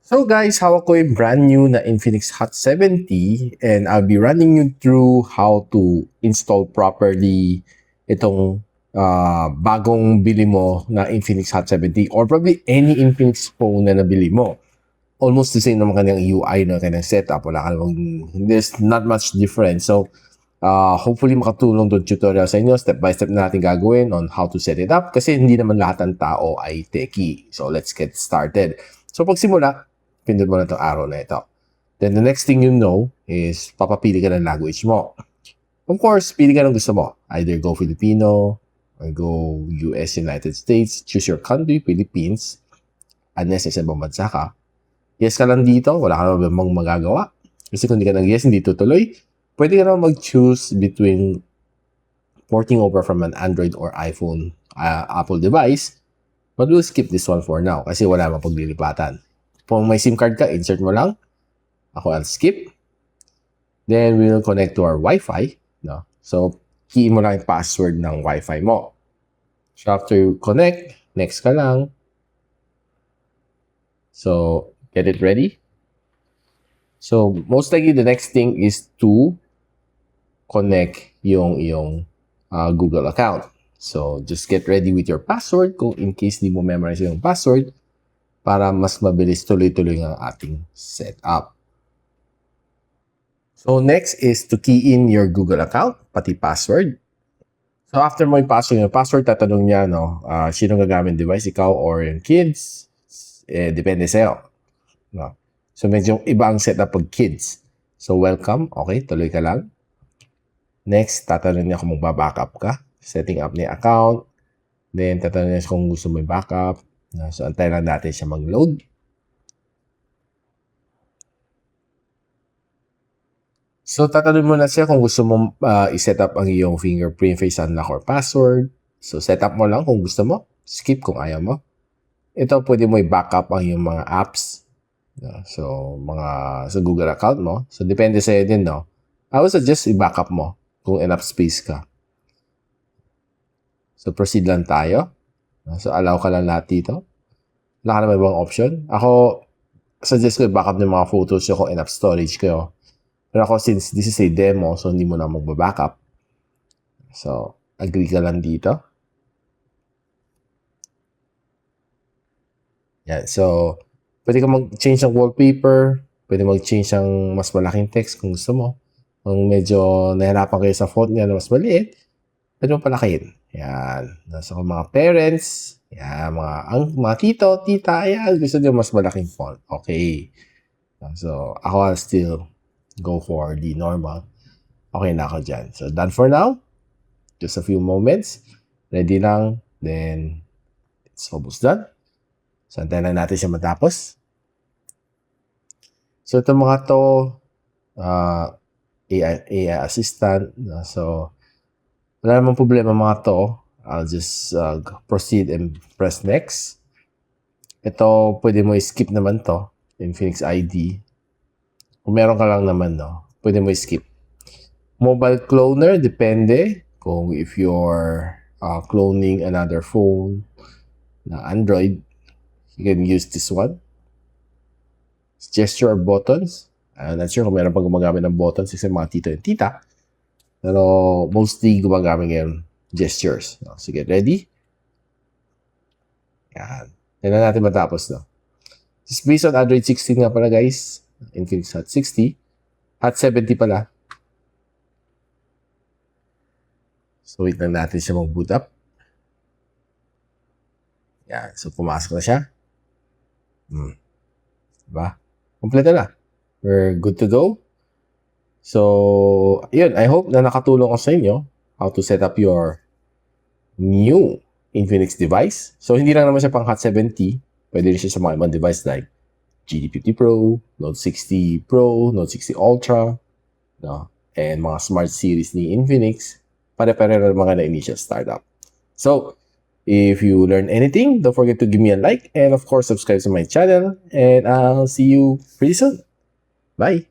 So guys, hawak ko yung brand new na Infinix Hot 70 and I'll be running you through how to install properly itong bagong bili mo na Infinix Hot 70 or probably any Infinix phone na nabili mo. Almost the same naman kanyang UI na kanyang setup. Wala ka namang, there's not much difference. So, hopefully makatulong doon tutorial sa inyo. Step by step na natin gagawin on how to set it up kasi hindi naman lahat ng tao ay techie. So, let's get started. So, pagsimula, pindot mo na itong arrow na ito. Then, the next thing you know is papapili ka ng language mo. Of course, pili ka ng gusto mo. Either go Filipino or go US, United States. Choose your country, Philippines. Unless sa ibang bansa ka. Yes ka lang dito, wala ka naman magagawa. Kasi kung hindi ka nag-yes, hindi tutuloy. Pwede ka naman mag-choose between porting over from an Android or iPhone, Apple device. But we'll skip this one for now kasi wala namang paglilipatan. Kung may SIM card ka, insert mo lang. Ako, I'll skip. Then, we will connect to our Wi-Fi. No? So, key mo lang yung password ng Wi-Fi mo. So, after you connect, next ka lang. So, get it ready. So, most likely, the next thing is to connect yung iyong Google account. So, just get ready with your password kung in case di mo memorize yung password para mas mabilis tuloy-tuloy ang ating setup. So, next is to key in your Google account, pati password. So, after mo yung password, tatanong niya, sino gagamit device, ikaw or yung kids? Depende sa'yo. No? So, medyo iba ang setup pag kids. So, welcome. Okay, tuloy ka lang. Next, tatanong niya kung magba-backup ka. Setting up niya account. Then, tatanong niya kung gusto mo yung backup. So, antay lang natin siya mag-load. So, tatanong mo na siya kung gusto mo i-set up ang iyong fingerprint, face unlock, or password. So, set up mo lang kung gusto mo. Skip kung ayaw mo. Ito, pwede mo i-backup ang iyong mga apps. So, sa Google account mo. So, depende sa'yo din, no? I would suggest i-backup mo kung enough space ka. So, proceed lang tayo. So, allow ka lang lahat dito. Wala ka naman ibang option. Ako, suggest ko i-backup ng mga photos nyo kung enough storage kayo. Pero ako, since this is a demo, so hindi mo na mag-backup. So, agree ka lang dito. Yan. So, pwede ka mag-change ng wallpaper. Pwede mag-change ng mas malaking text kung gusto mo. Kung medyo nahirapan kayo sa font niya na mas maliit, pwede mo palakihin. Yan. So, kung mga parents, yan, mga tito, tita, yan, gusto nyo mas malaking font. Okay. So, ako I'll still go for the normal. Okay na ako dyan. So, done for now. Just a few moments. Ready lang. Then, it's almost done. So, antayin lang natin siya matapos. So, itong mga to, AI assistant. So, wala namang problema mga to. I'll just proceed and press next. Ito, pwede mo i-skip naman to. Infinix ID. Kung meron ka lang naman, pwede mo i-skip. Mobile cloner, depende. Kung if you're cloning another phone na Android, you can use this one. Gesture buttons. I'm not sure kung meron pang gumagamit ng buttons kasi mga tito and tita. Pero mostly gumagamit ngayon gestures. So get ready. Yan. Yan na natin matapos. This is based on Android 16 nga pala guys. Infinix Hot 60. Hot 70 pala. So wait lang natin siya mag-boot up. Yan. So pumasok na siya. Diba? Kompleto na. We're good to go. So, yun. I hope na nakatulong ko sa inyo how to set up your new Infinix device. So, hindi lang naman siya pang Hot 70. Pwede rin siya sa mga ibang device like GD50 Pro, Note 60 Pro, Note 60 Ultra, and mga smart series ni Infinix. Pare-pare na mga na-initial startup. So, if you learn anything, don't forget to give me a like and of course, subscribe to my channel and I'll see you pretty soon. Bye!